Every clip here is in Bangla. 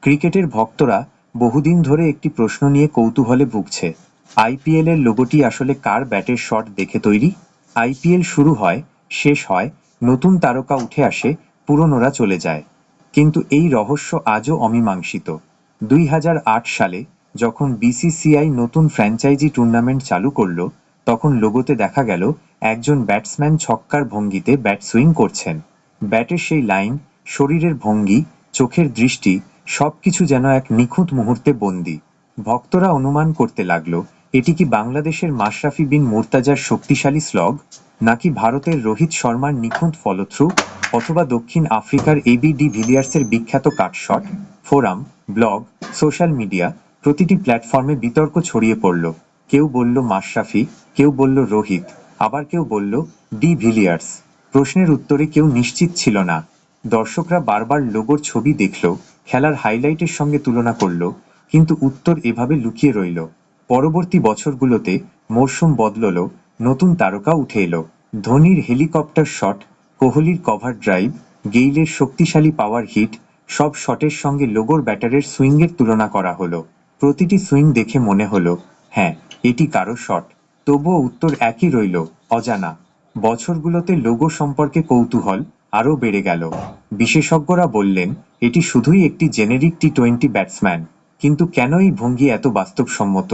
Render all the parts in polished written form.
ক্রিকেটের ভক্তরা বহুদিন ধরে একটি প্রশ্ন নিয়ে কৌতূহলে ভুগছে। আইপিএল এর লোগোটি আসলে কার ব্যাটের শট দেখে তৈরি? আইপিএল শুরু হয়, শেষ হয়, নতুন তারকা উঠে আসে, পুরনোরা চলে যায়। কিন্তু এই রহস্য আজও অমীমাংসিত। 2008 সালে যখন বিসিসিআই নতুন ফ্র্যাঞ্চাইজি টুর্নামেন্ট চালু করল, তখন লোগোতে দেখা গেল একজন ব্যাটসম্যান ছক্কার ভঙ্গিতে ব্যাট সুইং করছেন। ব্যাটের সেই লাইন, শরীরের ভঙ্গি, চোখের দৃষ্টি সবকিছু যেন এক নিখুঁত মুহূর্তে বন্দী। ভক্তরা অনুমান করতে লাগলো, এটি কি বাংলাদেশের মাশরাফি বিন মুর্তজার শক্তিশালী স্লগ, নাকি ভারতের রোহিত শর্মার নিখুঁত ফলোথ্রু, অথবা দক্ষিণ আফ্রিকার এবি ডি ভিলিয়ার্সের বিখ্যাত কাটশট। ফোরাম, ব্লগ, সোশ্যাল মিডিয়া প্রতিটি প্ল্যাটফর্মে বিতর্ক ছড়িয়ে পড়ল। কেউ বলল মাশরাফি, কেউ বলল রোহিত, আবার কেউ বলল ডি ভিলিয়ার্স। প্রশ্নের উত্তরে কেউ নিশ্চিত ছিল না। দর্শকরা বারবার লোগোর ছবি দেখল, খেলার হাইলাইটের সঙ্গে তুলনা করল, কিন্তু উত্তর এভাবে লুকিয়ে রইল। পরবর্তী বছরগুলোতে মরশুম বদলল, নতুন তারকা উঠে এলো। ধোনির হেলিকপ্টার শট, কোহলির কভার ড্রাইভ, গেইলের শক্তিশালী পাওয়ার হিট, সব শটের সঙ্গে লোগোর ব্যাটারের সুইংয়ের তুলনা করা হলো। প্রতিটি সুইং দেখে মনে হলো, হ্যাঁ, এটি কারো শট। তবুও উত্তর একই রইল, অজানা। বছরগুলোতে লোগো সম্পর্কে কৌতূহল আরও বেড়ে গেল। বিশেষজ্ঞরা বললেন, এটি শুধুই একটি জেনেরিক টি-20 ব্যাটসম্যান। কিন্তু কেন এই ভঙ্গি এত বাস্তবসম্মত?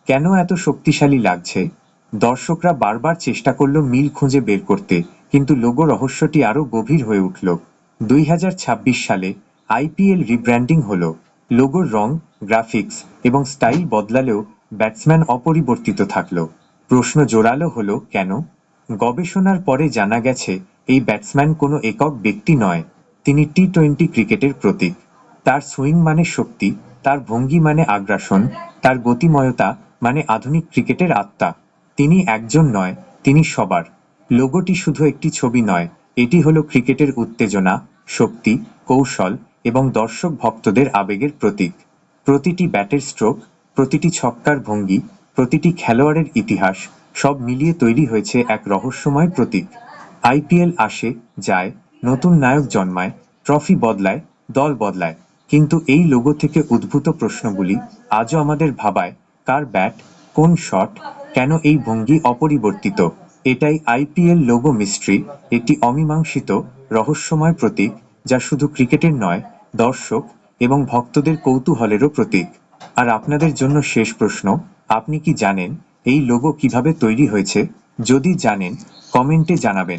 কেন এত শক্তিশালী লাগছে? দর্শকরা বারবার চেষ্টা করল মিল খুঁজে বের করতে, কিন্তু লোগো রহস্যটি আরও গভীর হয়ে উঠল। 2026 সালে আইপিএল রিব্র্যান্ডিং হলো। লোগোর রং, গ্রাফিক্স এবং স্টাইল বদলালেও ব্যাটসম্যান অপরিবর্তিত থাকল। প্রশ্ন জোরালো হলো, কেন? গবেষণার পরে জানা গেছে, এই ব্যাটসম্যান কোনো একক ব্যক্তি নয়। তিনি টি-20 ক্রিকেটের প্রতীক। তার সুইং মানে শক্তি, তার ভঙ্গি মানে আগ্রাসন, তার গতিময়তা মানে আধুনিক ক্রিকেটের আত্মা। তিনি একজন নয়, তিনি সবার। লোগোটি শুধু একটি ছবি নয়, এটি হলো ক্রিকেটের উত্তেজনা, শক্তি, কৌশল এবং দর্শক ভক্তদের আবেগের প্রতীক। প্রতিটি ব্যাটের স্ট্রোক, প্রতিটি ছক্কার ভঙ্গি, প্রতিটি খেলোয়াড়ের ইতিহাস সব মিলিয়ে তৈরি হয়েছে এক রহস্যময় প্রতীক। আইপিএল আসে, যায়, নতুন নায়ক জন্মায়, ট্রফি বদলায়, দল বদলায়, কিন্তু এই লোগো থেকে উদ্ভূত প্রশ্নগুলি আজও আমাদের ভাবায়। কার ব্যাট, কোন শট, কেন এই ভঙ্গি অপরিবর্তিত? এটাই আইপিএল লোগো মিস্ট্রি, একটি অমীমাংসিত, রহস্যময় প্রতীক, যা শুধু ক্রিকেটের নয়, দর্শক এবং ভক্তদের কৌতূহলেরও প্রতীক। আর আপনাদের জন্য শেষ প্রশ্ন, আপনি কি জানেন এই লোগো কিভাবে তৈরি হয়েছে? যদি জানেন, কমেন্টে জানাবেন।